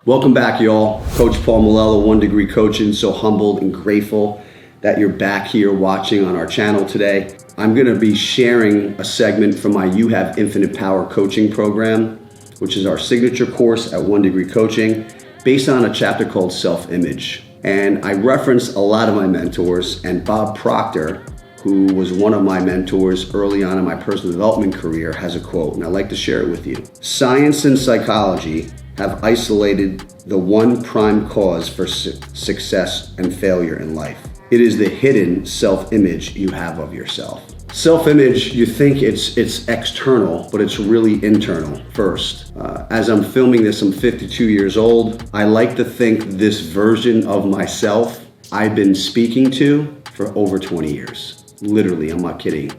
Welcome back, y'all. Coach Paul Malala, 1 Degree Coaching. So humbled and grateful that you're back here watching on our channel today. I'm going to be sharing a segment from my You Have Infinite Power coaching program, which is our signature course at 1 Degree Coaching, based on a chapter called Self-Image. And I reference a lot of my mentors, and Bob Proctor, who was one of my mentors early on in my personal development career, has a quote, and I'd like to share it with you. Science and psychology have isolated the one prime cause for success and failure in life. It is the hidden self-image you have of yourself. Self-image, you think it's external, but it's really internal first. As I'm filming this, I'm 52 years old. I like to think this version of myself I've been speaking to for over 20 years. Literally, I'm not kidding.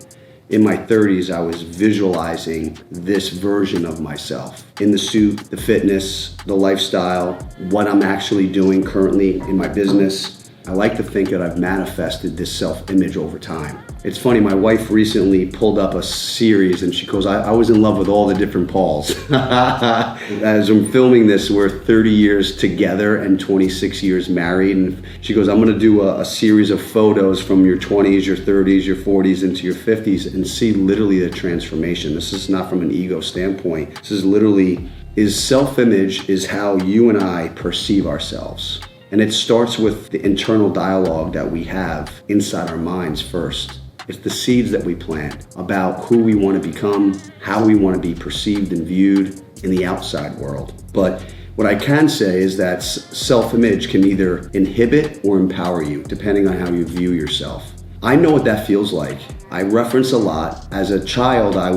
In my 30s, I was visualizing this version of myself in the suit, the fitness, the lifestyle, what I'm actually doing currently in my business. I like to think that I've manifested this self-image over time. It's funny, my wife recently pulled up a series and she goes, I was in love with all the different Pauls. As I'm filming this, we're 30 years together and 26 years married. And she goes, I'm gonna do a series of photos from your 20s, your 30s, your 40s into your 50s and see literally the transformation. This is not from an ego standpoint. This is literally, self-image is how you and I perceive ourselves. And it starts with the internal dialogue that we have inside our minds first. It's the seeds that we plant about who we want to become, how we want to be perceived and viewed in the outside world. But what I can say is that self-image can either inhibit or empower you, depending on how you view yourself. I know what that feels like. I reference a lot. As a child, I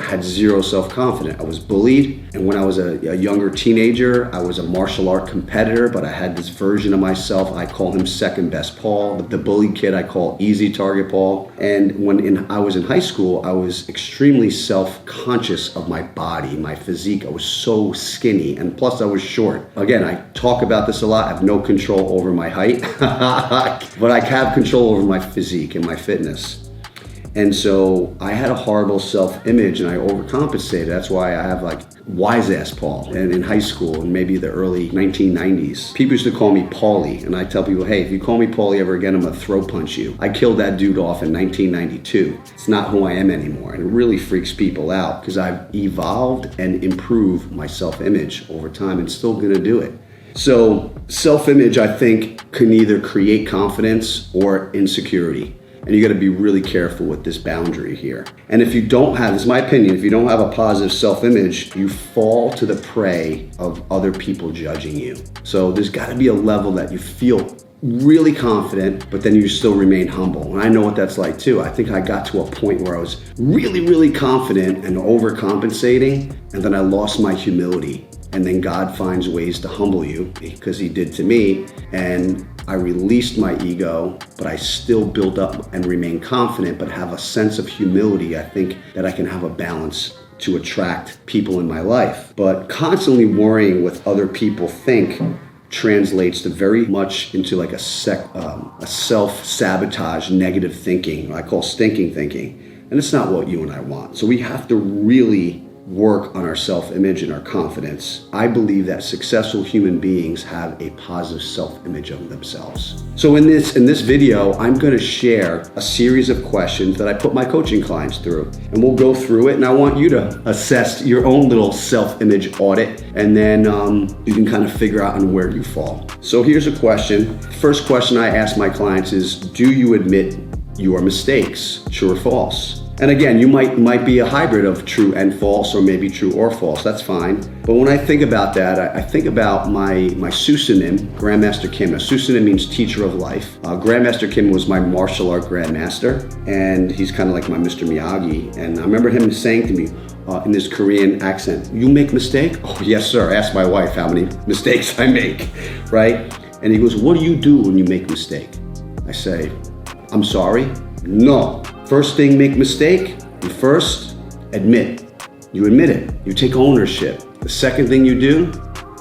had zero self-confidence. I was bullied, and when I was a younger teenager, I was a martial art competitor, but I had this version of myself. I call him second best Paul. The bullied kid I call easy target Paul. And when I was in high school, I was extremely self-conscious of my body, my physique. I was so skinny, and plus I was short. Again, I talk about this a lot. I have no control over my height, but I have control over my physique and my fitness. And so I had a horrible self-image and I overcompensated. That's why I have like wise ass Paul. And in high school and maybe the early 1990s, people used to call me Paulie. And I tell people, hey, if you call me Paulie ever again, I'm gonna throat punch you. I killed that dude off in 1992. It's not who I am anymore. And it really freaks people out because I've evolved and improved my self-image over time and still gonna do it. So self-image, I think, can either create confidence or insecurity. And you got to be really careful with this boundary here. And if you don't have, this is my opinion, if you don't have a positive self-image, you fall to the prey of other people judging you. So there's got to be a level that you feel really confident, but then you still remain humble. And I know what that's like too. I think I got to a point where I was really, really confident and overcompensating, and then I lost my humility. And then God finds ways to humble you, because he did to me. And I released my ego, but I still build up and remain confident, but have a sense of humility. I think that I can have a balance to attract people in my life. But constantly worrying what other people think translates to very much into like a self-sabotage, negative thinking. I call stinking thinking. And it's not what you and I want. So we have to really work on our self-image and our confidence. I believe that successful human beings have a positive self-image of themselves. So in this video, I'm going to share a series of questions that I put my coaching clients through, and we'll go through it. And I want you to assess your own little self-image audit, and then you can kind of figure out on where you fall. So here's a question. First question I ask my clients is, do you admit your mistakes? True or false? And again, you might be a hybrid of true and false, or maybe true or false. That's fine. But when I think about that, I think about my pseudonym, Grandmaster Kim. Now, pseudonym means teacher of life. Grandmaster Kim was my martial art grandmaster, and he's kind of like my Mr. Miyagi. And I remember him saying to me in his Korean accent, "You make mistake?" "Oh, yes, sir." Ask my wife how many mistakes I make, right? And he goes, "What do you do when you make a mistake?" I say, "I'm sorry." "No. First thing, make mistake, you first admit. You admit it. You take ownership. The second thing you do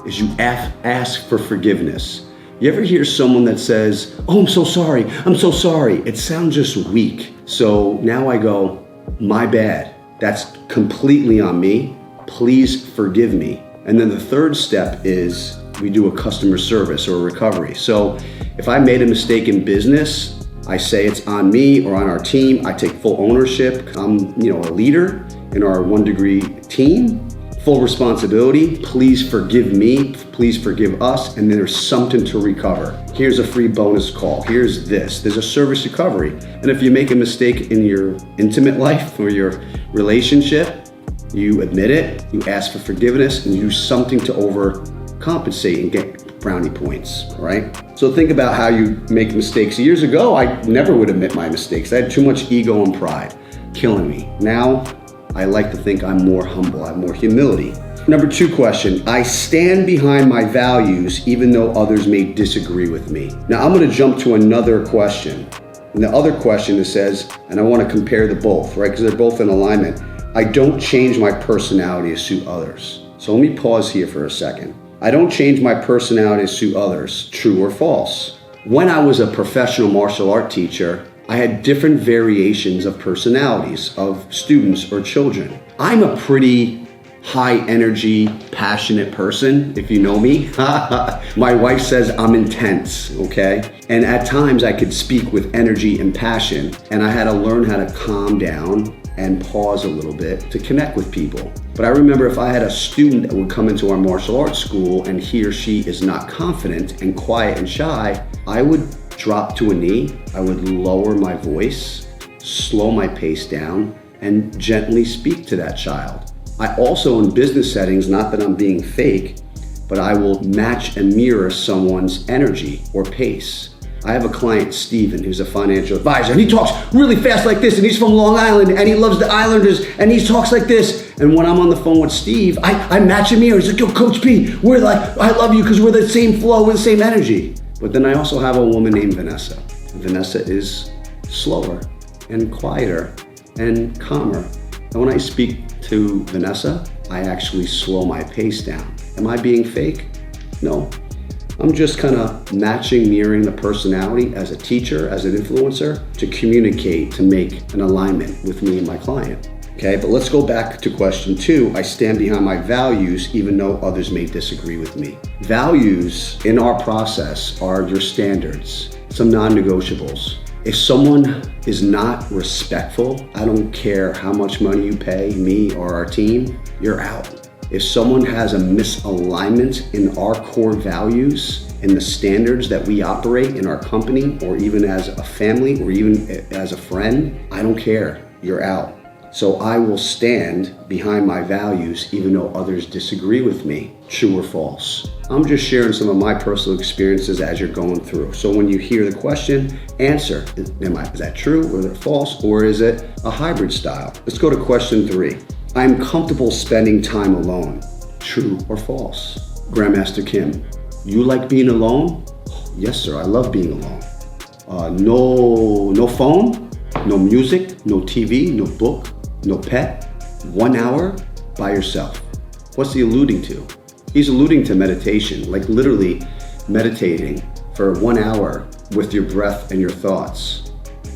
is you ask for forgiveness. You ever hear someone that says, "Oh, I'm so sorry. I'm so sorry." It sounds just weak. So now I go, "My bad. That's completely on me. Please forgive me." And then the third step is we do a customer service or a recovery. So if I made a mistake in business, I say it's on me or on our team. I take full ownership. I'm, a leader in our 1 Degree team. Full responsibility. Please forgive me. Please forgive us. And then there's something to recover. Here's a free bonus call. Here's this. There's a service recovery. And if you make a mistake in your intimate life or your relationship, you admit it, you ask for forgiveness, and you do something to overcompensate and get brownie points, right? So think about how you make mistakes. Years ago, I never would admit my mistakes. I had too much ego and pride, killing me. Now, I like to think I'm more humble, I have more humility. Number 2 question, I stand behind my values even though others may disagree with me. Now I'm gonna jump to another question. And the other question says, and I wanna compare the both, right? Because they're both in alignment. I don't change my personality to suit others. So let me pause here for a second. I don't change my personality to suit others, true or false? When I was a professional martial art teacher, I had different variations of personalities of students or children. I'm a pretty high energy, passionate person, if you know me. My wife says I'm intense, okay? And at times I could speak with energy and passion, and I had to learn how to calm down and pause a little bit to connect with people. But I remember if I had a student that would come into our martial arts school and he or she is not confident and quiet and shy, I would drop to a knee, I would lower my voice, slow my pace down, and gently speak to that child. I also, in business settings, not that I'm being fake, but I will match and mirror someone's energy or pace. I have a client, Steven, who's a financial advisor, and he talks really fast like this, and he's from Long Island, and he loves the Islanders, and he talks like this. And when I'm on the phone with Steve, I match and mirror. He's like, yo, Coach P, we're like, I love you because we're the same flow, we're the same energy. But then I also have a woman named Vanessa. Vanessa is slower and quieter and calmer. And when I speak to Vanessa, I actually slow my pace down. Am I being fake? No. I'm just kind of matching, mirroring the personality as a teacher, as an influencer, to communicate, to make an alignment with me and my client. Okay, but let's go back to question 2. I stand behind my values even though others may disagree with me. Values in our process are your standards, some non-negotiables. If someone is not respectful, I don't care how much money you pay me or our team, you're out. If someone has a misalignment in our core values, in the standards that we operate in our company, or even as a family, or even as a friend, I don't care, you're out. So I will stand behind my values even though others disagree with me, true or false. I'm just sharing some of my personal experiences as you're going through. So when you hear the question, answer, is that true or is it false, or is it a hybrid style? Let's go to question 3. I'm comfortable spending time alone, true or false? Grandmaster Kim, you like being alone? Yes, sir, I love being alone. No phone, no music, no TV, no book, no pet, 1 hour by yourself. What's he alluding to? He's alluding to meditation, like literally meditating for 1 hour with your breath and your thoughts.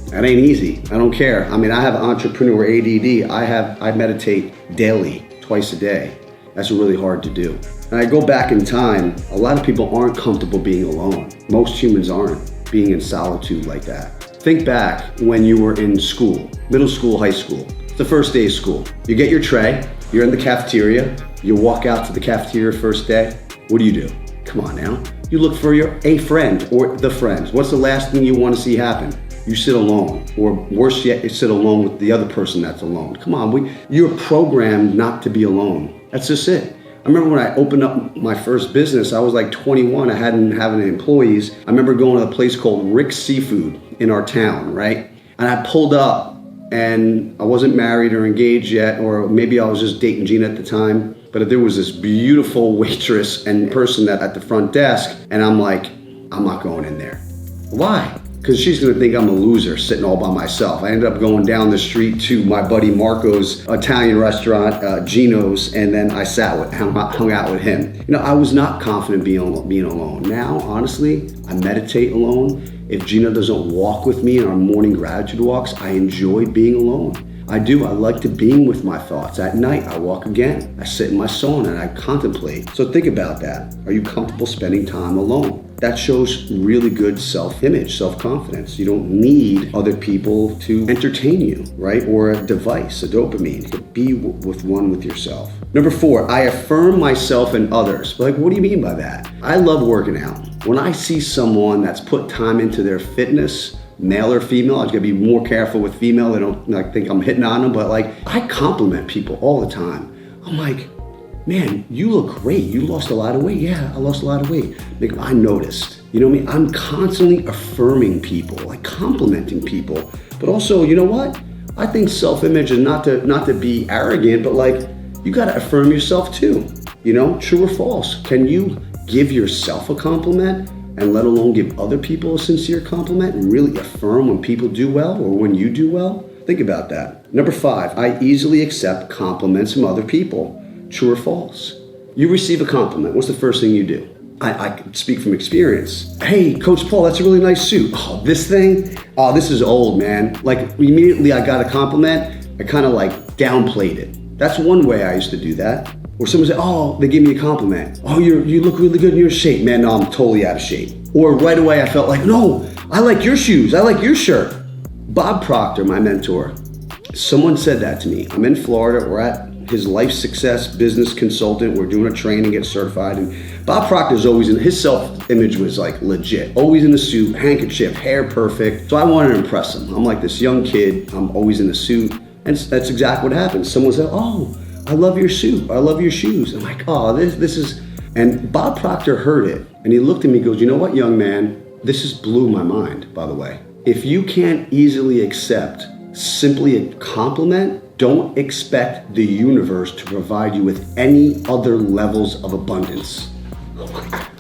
That ain't easy. I don't care. I mean, I have entrepreneur ADD. I meditate daily, twice a day. That's really hard to do. And I go back in time, a lot of people aren't comfortable being alone. Most humans aren't being in solitude like that. Think back when you were in school, middle school, high school. The first day of school. You get your tray, you're in the cafeteria, you walk out to the cafeteria first day. What do? Come on now. You look for a friend or the friends. What's the last thing you want to see happen? You sit alone, or worse yet, you sit alone with the other person that's alone. Come on, you're programmed not to be alone. That's just it. I remember when I opened up my first business, I was like 21, I hadn't had any employees. I remember going to a place called Rick's Seafood in our town, right? And I pulled up, and I wasn't married or engaged yet, or maybe I was just dating Gina at the time, but there was this beautiful waitress and person that at the front desk, and I'm like, I'm not going in there. Why? Because she's gonna think I'm a loser sitting all by myself. I ended up going down the street to my buddy Marco's Italian restaurant, Gino's, and then I hung out with him. You know, I was not confident being alone. Now, honestly, I meditate alone. If Gina doesn't walk with me in our morning gratitude walks, I enjoy being alone. I do. I like to being with my thoughts. At night, I walk again. I sit in my sauna and I contemplate. So think about that. Are you comfortable spending time alone? That shows really good self-image, self-confidence. You don't need other people to entertain you, right? Or a device, a dopamine. Be with yourself. Number 4, I affirm myself and others. Like, what do you mean by that? I love working out. When I see someone that's put time into their fitness, male or female, I gotta be more careful with female. They don't think I'm hitting on them, but like, I compliment people all the time. I'm like, man, you look great. You lost a lot of weight. Yeah, I lost a lot of weight. Like, I noticed. You know what I mean? I'm constantly affirming people, like complimenting people. But also, you know what? I think self-image is not to be arrogant, but like, you gotta affirm yourself too. You know, true or false? Can you give yourself a compliment and let alone give other people a sincere compliment and really affirm when people do well or when you do well? Think about that. Number 5, I easily accept compliments from other people. True or false? You receive a compliment. What's the first thing you do? I speak from experience. Hey, Coach Paul, that's a really nice suit. Oh, this thing? Oh, this is old, man. Like, immediately I got a compliment, I kind of like downplayed it. That's one way I used to do that. Or someone said, oh, they give me a compliment. Oh, you look really good in your shape. Man, no, I'm totally out of shape. Or right away I felt like, no, I like your shoes. I like your shirt. Bob Proctor, my mentor, someone said that to me. I'm in Florida. We're at his life success business consultant. We're doing a training, get certified. And Bob Proctor's always in, his self-image was like legit. Always in a suit, handkerchief, hair perfect. So I wanted to impress him. I'm like this young kid. I'm always in a suit. And that's exactly what happens. Someone said, oh, I love your suit. I love your shoes. I'm like, oh, this is, and Bob Proctor heard it. And he looked at me and goes, you know what, young man? This has blew my mind, by the way. If you can't easily accept simply a compliment, don't expect the universe to provide you with any other levels of abundance. I'm like,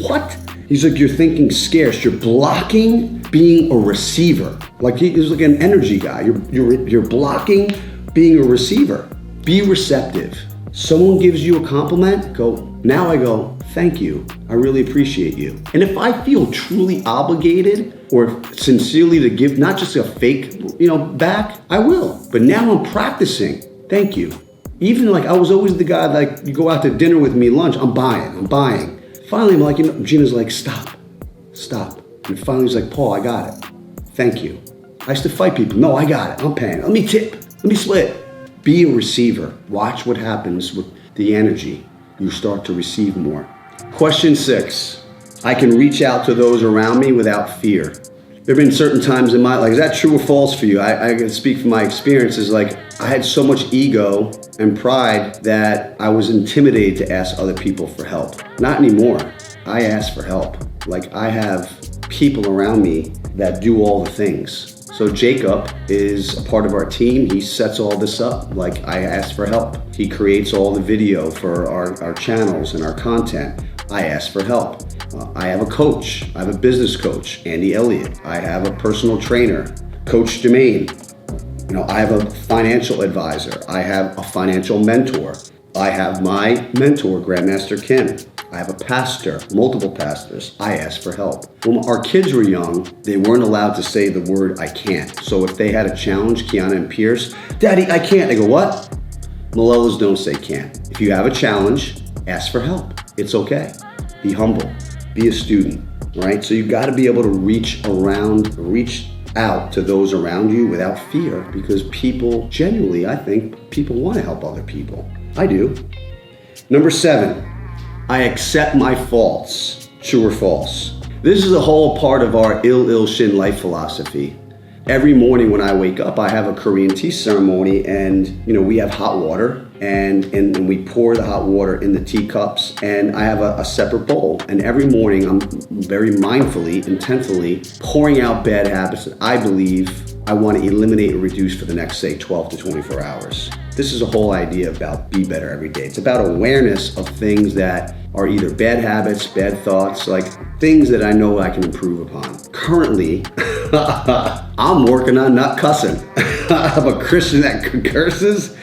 what? He's like, you're thinking scarce. You're blocking being a receiver. Like he's like an energy guy. You're blocking being a receiver. Be receptive. Someone gives you a compliment, now I go, thank you. I really appreciate you. And if I feel truly obligated or sincerely to give, not just a fake, back, I will. But now I'm practicing. Thank you. Even like I was always the guy, like you go out to dinner with me, lunch, I'm buying. Finally, I'm like, Gina's like, stop. And finally he's like, Paul, I got it. Thank you. I used to fight people. No, I got it. I'm paying. Let me tip. Let me split. Be a receiver. Watch what happens with the energy. You start to receive more. Question 6. I can reach out to those around me without fear. There have been certain times in my life, is that true or false for you? I can speak from my experiences. Like I had so much ego and pride that I was intimidated to ask other people for help. Not anymore. I ask for help. Like I have people around me that do all the things. So Jacob is a part of our team. He sets all this up. Like I ask for help. He creates all the video for our channels and our content. I ask for help. I have a coach. I have a business coach, Andy Elliott. I have a personal trainer, Coach Jermaine. I have a financial advisor. I have a financial mentor. I have my mentor, Grandmaster Kim. I have a pastor, multiple pastors. I ask for help. When our kids were young, they weren't allowed to say the word I can't. So if they had a challenge, Kiana and Pierce, Daddy, I can't. They go, what? Malalas don't say can't. If you have a challenge, ask for help. It's okay. Be humble. Be a student, right? So you got to be able to reach out to those around you without fear because people, genuinely, I think people want to help other people. I do. Number 7. I accept my faults. True or false? This is a whole part of our Il Shin life philosophy. Every morning when I wake up, I have a Korean tea ceremony and, we have hot water and we pour the hot water in the teacups and I have a separate bowl. And every morning I'm very mindfully, intentfully pouring out bad habits that I believe I want to eliminate or reduce for the next, say, 12 to 24 hours. This is a whole idea about be better every day. It's about awareness of things that are either bad habits, bad thoughts, like things that I know I can improve upon. Currently, I'm working on not cussing. I'm a Christian that curses,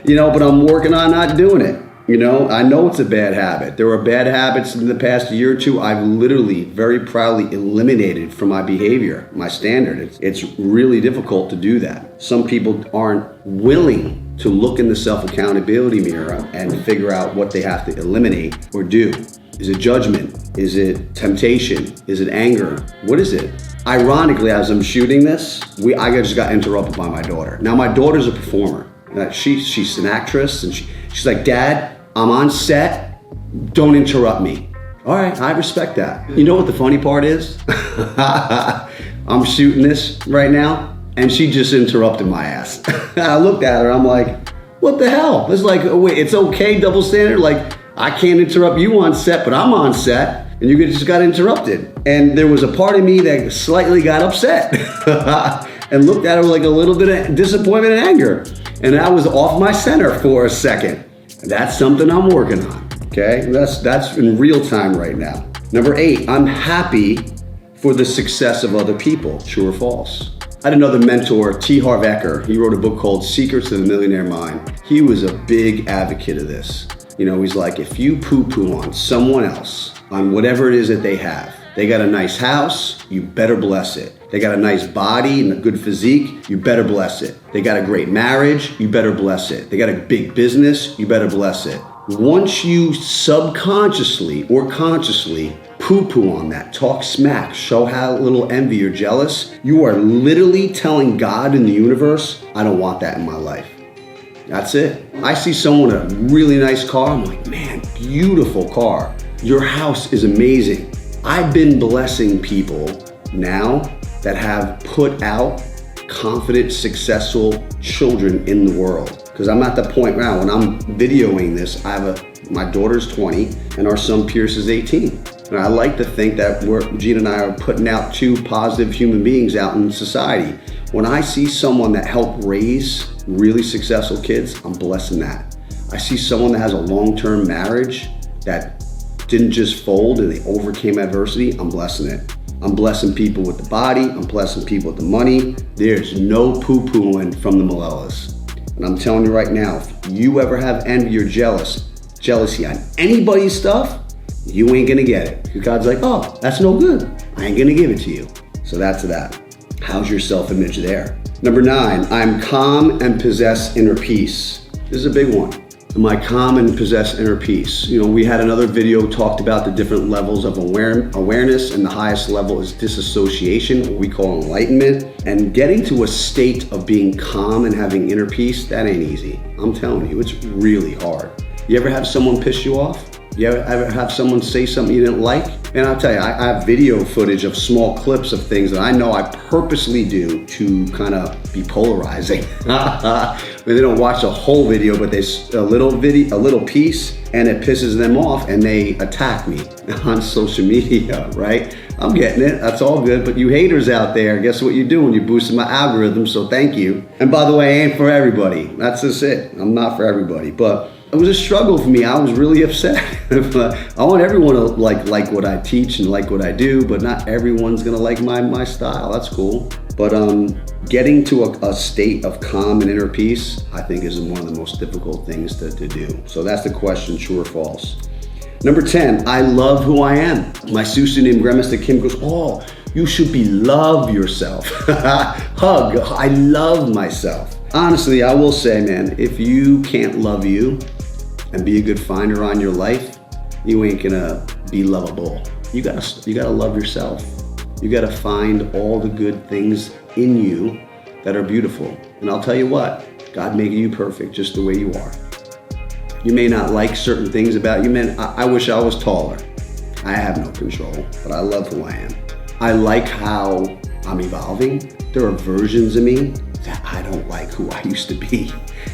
but I'm working on not doing it. I know it's a bad habit. There were bad habits in the past year or two I've literally very proudly eliminated from my behavior, my standard. It's really difficult to do that. Some people aren't willing to look in the self-accountability mirror and figure out what they have to eliminate or do. Is it judgment? Is it temptation? Is it anger? What is it? Ironically, as I'm shooting this, I just got interrupted by my daughter. Now, my daughter's a performer. She's an actress, and she's like, Dad, I'm on set. Don't interrupt me. All right, I respect that. You know what the funny part is? I'm shooting this right now, and she just interrupted my ass. I looked at her, I'm like, what the hell? It's like, oh, wait, it's okay, double standard? Like, I can't interrupt you on set, but I'm on set, and you just got interrupted. And there was a part of me that slightly got upset and looked at her with like a little bit of disappointment and anger. And I was off my center for a second. That's something I'm working on, okay? That's in real time right now. Number 8, I'm happy for the success of other people. True or false? I had another mentor, T. Harv Eker. He wrote a book called Secrets of the Millionaire Mind. He was a big advocate of this. He's like, if you poo-poo on someone else, on whatever it is that they have, they got a nice house, you better bless it. They got a nice body and a good physique, you better bless it. They got a great marriage, you better bless it. They got a big business, you better bless it. Once you subconsciously or consciously poo-poo on that, talk smack, show how little envy or jealous, you are literally telling God and the universe, I don't want that in my life. That's it. I see someone in a really nice car, I'm like, man, beautiful car. Your house is amazing. I've been blessing people now that have put out confident, successful children in the world. Because I'm at the point now when I'm videoing this, my daughter's 20 and our son Pierce is 18. And I like to think that Gina and I are putting out 2 positive human beings out in society. When I see someone that helped raise really successful kids, I'm blessing that. I see someone that has a long-term marriage that didn't just fold and they overcame adversity, I'm blessing it. I'm blessing people with the body, I'm blessing people with the money. There's no poo-pooing from the Malalas. And I'm telling you right now, if you ever have envy or jealousy on anybody's stuff, you ain't gonna get it. Because God's like, oh, that's no good. I ain't gonna give it to you. So that's that. How's your self-image there? Number 9, I'm calm and possess inner peace. This is a big one. Am I calm and possess inner peace? We had another video talked about the different levels of awareness, and the highest level is disassociation, what we call enlightenment. And getting to a state of being calm and having inner peace, that ain't easy. I'm telling you, it's really hard. You ever have someone piss you off? You ever have someone say something you didn't like? And I'll tell you, I have video footage of small clips of things that I know I purposely do to kind of be polarizing. They don't watch a whole video, but there's a little piece, and it pisses them off, and they attack me on social media, right? I'm getting it, that's all good, but you haters out there, guess what you're doing? You're boosting my algorithm, so thank you. And by the way, I ain't for everybody. That's just it. I'm not for everybody, but it was a struggle for me. I was really upset. I want everyone to like what I teach and like what I do, but not everyone's gonna like my style. That's cool. But getting to a state of calm and inner peace, I think is one of the most difficult things to do. So that's the question, true or false. Number 10, I love who I am. My pseudonym Grandmaster Kim goes, oh, you should love yourself. Hug, I love myself. Honestly, I will say, man, if you can't love you and be a good finder on your life, you ain't gonna be lovable. You gotta love yourself. You gotta find all the good things in you that are beautiful. And I'll tell you what, God made you perfect just the way you are. You may not like certain things about you, man. I wish I was taller. I have no control, but I love who I am. I like how I'm evolving. There are versions of me that I don't like who I used to be.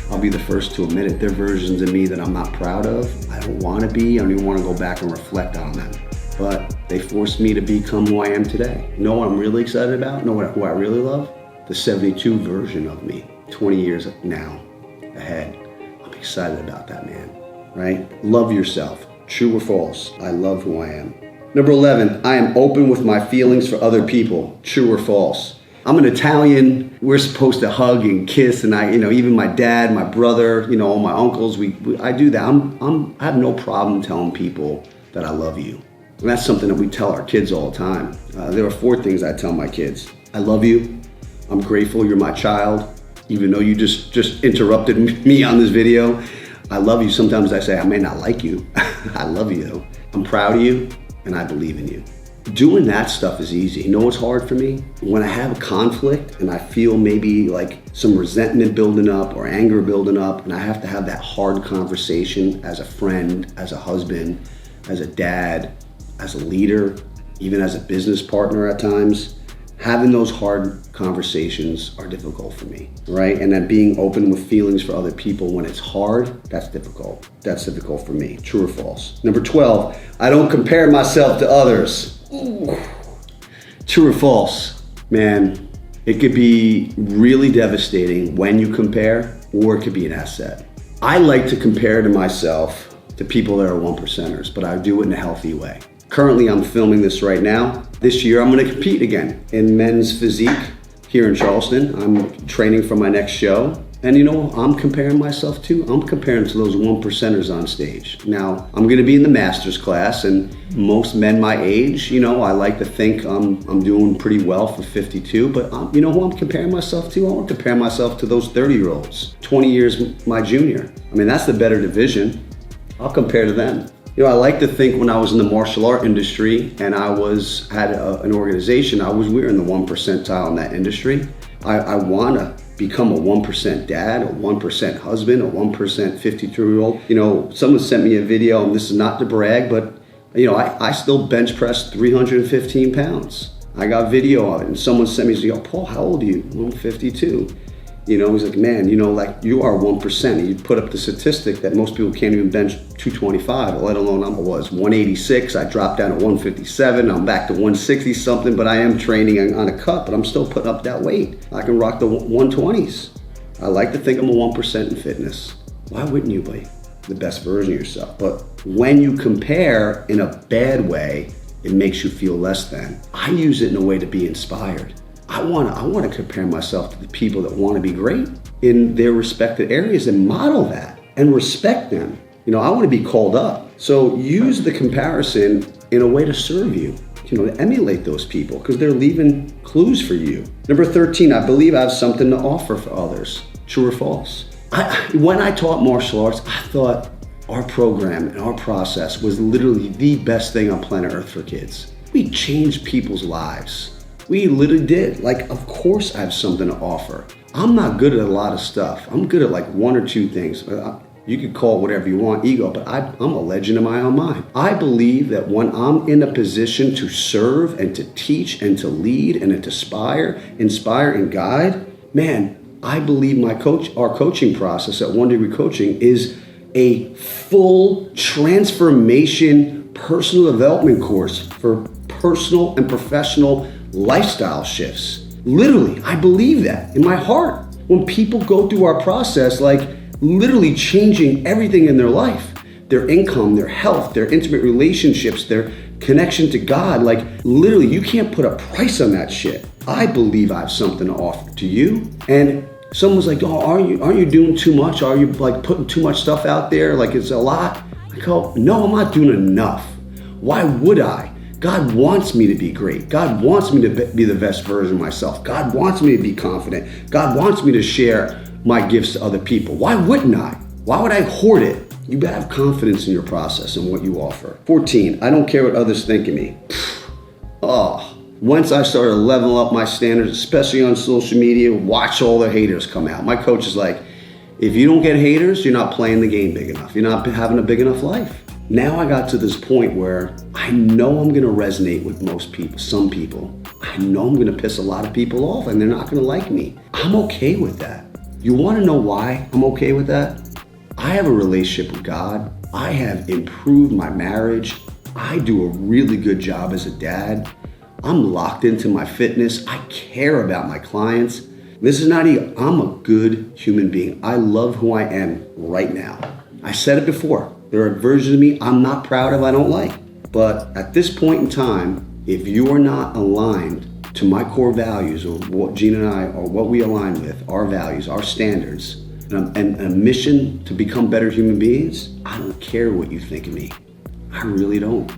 I'll be the first to admit it. There are versions of me that I'm not proud of. I don't want to be. I don't even want to go back and reflect on them. But they forced me to become who I am today. You know what I'm really excited about? Know who I really love? The 72 version of me, 20 years now ahead. I'm excited about that, man, right? Love yourself. True or false? I love who I am. Number 11, I am open with my feelings for other people. True or false? I'm an Italian. We're supposed to hug and kiss, and even my dad, my brother, all my uncles, I do that. I have no problem telling people that I love you. And that's something that we tell our kids all the time. There are 4 things I tell my kids. I love you. I'm grateful you're my child, even though you just interrupted me on this video. I love you. Sometimes I say, I may not like you. I love you though. I'm proud of you, and I believe in you. Doing that stuff is easy. You know what's hard for me? When I have a conflict and I feel maybe like some resentment building up or anger building up, and I have to have that hard conversation as a friend, as a husband, as a dad, as a leader, even as a business partner at times, having those hard conversations are difficult for me, right? And then being open with feelings for other people when it's hard, that's difficult. That's difficult for me. True or false? Number 12, I don't compare myself to others. Ooh. True or false? Man, it could be really devastating when you compare, or it could be an asset. I like to compare to myself to people that are 1%ers, but I do it in a healthy way. Currently, I'm filming this right now. This year, I'm going to compete again in men's physique here in Charleston. I'm training for my next show. And I'm comparing myself to? I'm comparing to those 1%ers on stage. Now, I'm going to be in the master's class, and most men my age, I like to think I'm doing pretty well for 52, but you know who I'm comparing myself to? I want to compare myself to those 30-year-olds, 20 years my junior. That's the better division. I'll compare to them. I like to think when I was in the martial art industry and I had an organization, we were in the 1 percentile in that industry. I want to become a 1% dad, a 1% husband, a 1% 52-year-old. Someone sent me a video, and this is not to brag, but I still bench press 315 pounds. I got video of it, and someone sent me, Paul, how old are you? I'm 52. He's like, man, you are 1%. You put up the statistic that most people can't even bench 225, let alone I was 186. I dropped down to 157. I'm back to 160 something, but I am training on a cut, but I'm still putting up that weight. I can rock the 120s. I like to think I'm a 1% in fitness. Why wouldn't you be the best version of yourself? But when you compare in a bad way, it makes you feel less than. I use it in a way to be inspired. I want to compare myself to the people that want to be great in their respective areas and model that and respect them. I want to be called up. So use the comparison in a way to serve you, to emulate those people because they're leaving clues for you. Number 13, I believe I have something to offer for others. True or false? When I taught martial arts, I thought our program and our process was literally the best thing on planet Earth for kids. We changed people's lives. We literally did. Of course I have something to offer. I'm not good at a lot of stuff. I'm good at 1 or 2 things. You could call it whatever you want, ego, but I'm a legend in my own mind. I believe that when I'm in a position to serve and to teach and to lead and to inspire and guide, man, I believe our coaching process at 1 Degree Coaching is a full transformation personal development course for personal and professional lifestyle shifts. Literally, I believe that in my heart. When people go through our process, literally changing everything in their life, their income, their health, their intimate relationships, their connection to God, literally you can't put a price on that shit. I believe I have something to offer to you. And someone's like, oh, aren't you doing too much? Are you putting too much stuff out there? It's a lot. I go, no, I'm not doing enough. Why would I? God wants me to be great. God wants me to be the best version of myself. God wants me to be confident. God wants me to share my gifts to other people. Why wouldn't I? Why would I hoard it? You gotta have confidence in your process and what you offer. 14, I don't care what others think of me. Once I started leveling up my standards, especially on social media, watch all the haters come out. My coach is like, if you don't get haters, you're not playing the game big enough. You're not having a big enough life. Now I got to this point where I know I'm gonna resonate with most people, some people. I know I'm gonna piss a lot of people off and they're not gonna like me. I'm okay with that. You wanna know why I'm okay with that? I have a relationship with God. I have improved my marriage. I do a really good job as a dad. I'm locked into my fitness. I care about my clients. This is not ego. I'm a good human being. I love who I am right now. I said it before. There are versions of me I'm not proud of, I don't like. But at this point in time, if you are not aligned to my core values, or what Gina and I, or what we align with, our values, our standards, and a mission to become better human beings, I don't care what you think of me. I really don't.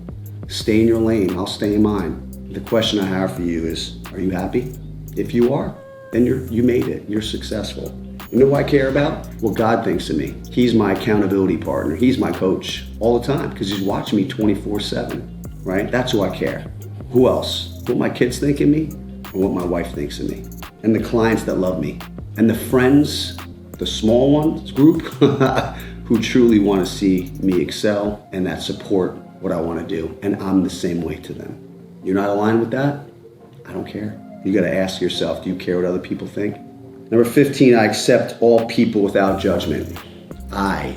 Stay in your lane, I'll stay in mine. The question I have for you is, are you happy? If you are, then you made it, you're successful. You know what I care about? What God thinks of me. He's my accountability partner. He's my coach all the time because he's watching me 24/7, right? That's who I care. Who else? What my kids think of me and what my wife thinks of me. And the clients that love me. And the friends, the small ones group, who truly want to see me excel and that support what I want to do. And I'm the same way to them. You're not aligned with that? I don't care. You got to ask yourself, do you care what other people think? Number 15, I accept all people without judgment. I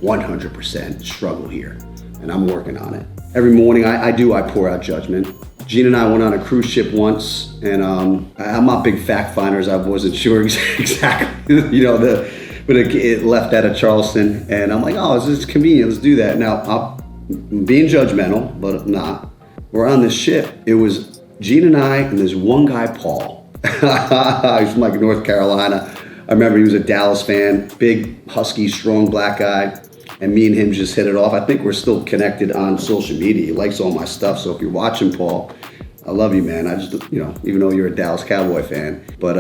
100% struggle here, and I'm working on it. Every morning I pour out judgment. Gina and I went on a cruise ship once, and I'm not big fact finders. I wasn't sure exactly, but it left out of Charleston, and I'm like, oh, this is convenient, let's do that. Now, I'm being judgmental, but not. We're on this ship. It was Gina and I, and there's one guy, Paul. He's from like North Carolina. I remember he was a Dallas fan, big, husky, strong black guy. And me and him just hit it off. I think we're still connected on social media. He likes all my stuff. So if you're watching, Paul, I love you, man. I just, even though you're a Dallas Cowboy fan, but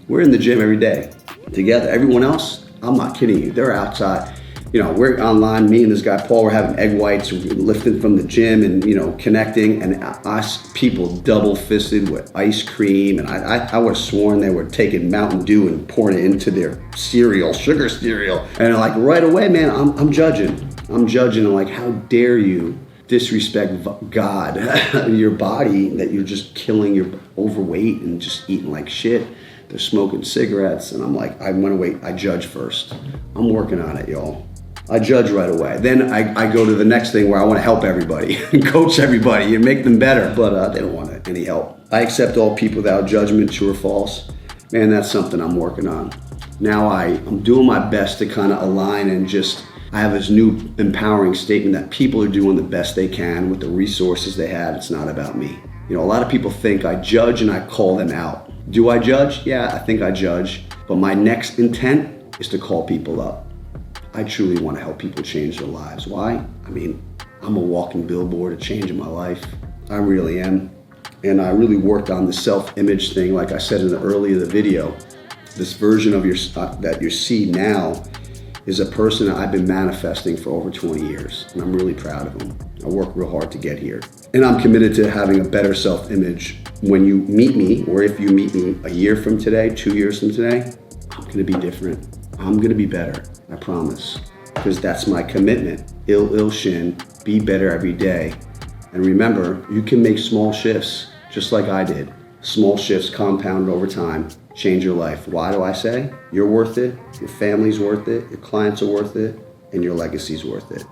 we're in the gym every day together. Everyone else, I'm not kidding you. They're outside. We're online, me and this guy, Paul, we're having egg whites, we're lifting from the gym and, connecting, and us people double-fisted with ice cream, and I would have sworn they were taking Mountain Dew and pouring it into their cereal, sugar cereal. And like right away, man, I'm judging. I'm like, how dare you disrespect God, your body, that you're just killing, you're overweight and just eating like shit. They're smoking cigarettes, and I'm like, I went away, I judge first. I'm working on it, y'all. I judge right away. Then I go to the next thing where I want to help everybody and coach everybody and make them better, but they don't want any help. I accept all people without judgment, true or false. Man, that's something I'm working on. Now I'm doing my best to kind of align and I have this new empowering statement that people are doing the best they can with the resources they have. It's not about me. A lot of people think I judge and I call them out. Do I judge? Yeah, I think I judge. But my next intent is to call people up. I truly want to help people change their lives. Why? I'm a walking billboard of change in my life. I really am. And I really worked on the self-image thing, like I said in the earlier the video. This version of that you see now is a person that I've been manifesting for over 20 years. And I'm really proud of him. I worked real hard to get here. And I'm committed to having a better self-image. When you meet me, or if you meet me a year from today, 2 years from today, I'm gonna be different. I'm gonna be better, I promise. Because that's my commitment. Il shin, be better every day. And remember, you can make small shifts, just like I did. Small shifts compounded over time, change your life. Why do I say? You're worth it, your family's worth it, your clients are worth it, and your legacy's worth it.